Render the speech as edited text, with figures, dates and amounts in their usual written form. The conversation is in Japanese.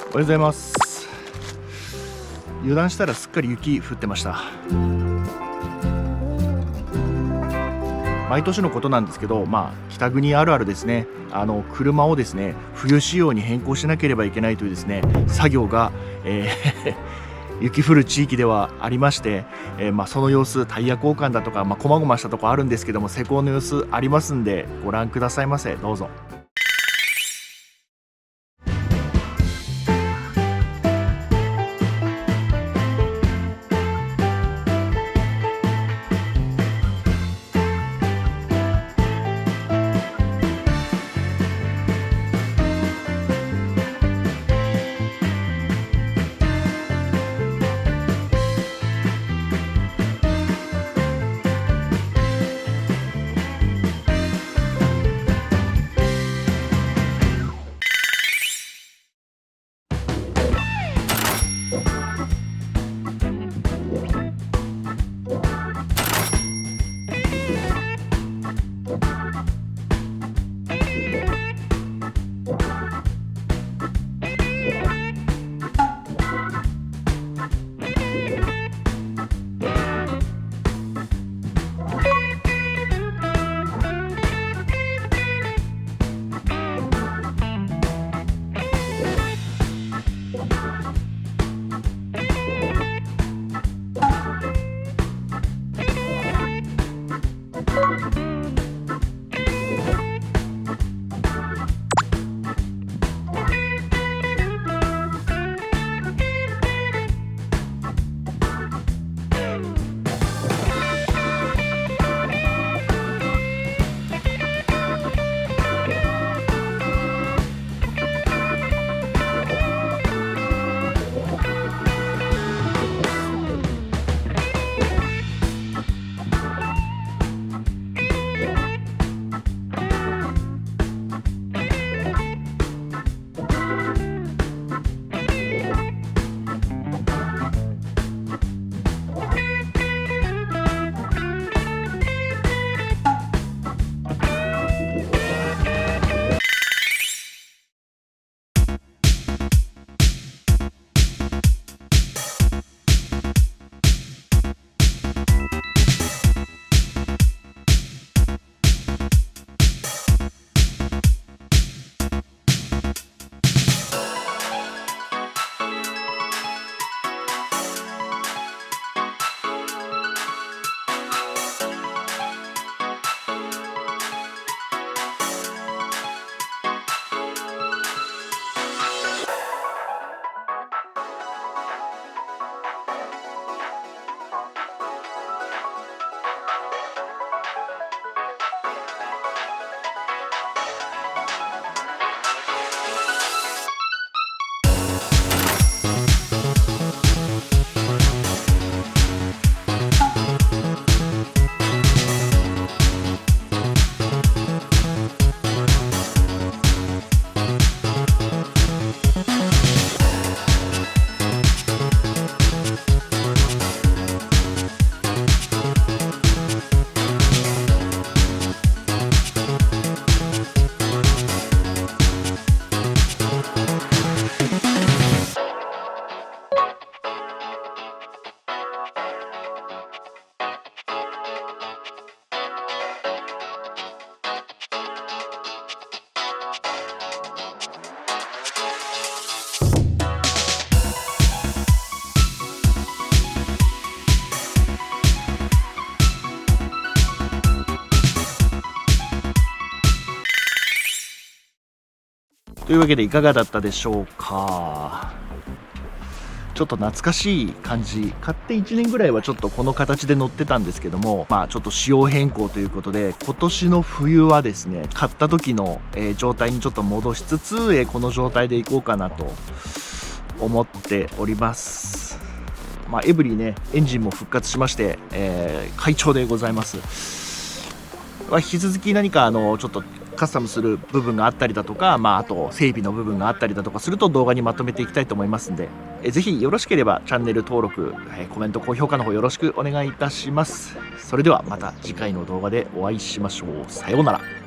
おはようございます。油断したらすっかり雪降ってました。毎年のことなんですけど、北国あるあるですね。車をですね、冬仕様に変更しなければいけないというですね、作業が、雪降る地域ではありまして、その様子、タイヤ交換だとか、細々したところあるんですけども、施工の様子ありますんで、ご覧くださいませ。どうぞ。というわけでいかがだったでしょうか。ちょっと懐かしい感じ、買って1年ぐらいはちょっとこの形で乗ってたんですけども、ちょっと仕様変更ということで、今年の冬はですね、買った時の状態にちょっと戻しつつ、この状態でいこうかなと思っております。エブリィね、エンジンも復活しまして、快調でございます。引き続き何かちょっとカスタムする部分があったりだとか、あと整備の部分があったりだとかすると動画にまとめていきたいと思いますんで、ぜひよろしければチャンネル登録、コメント、高評価の方よろしくお願いいたします。それではまた次回の動画でお会いしましょう。さようなら。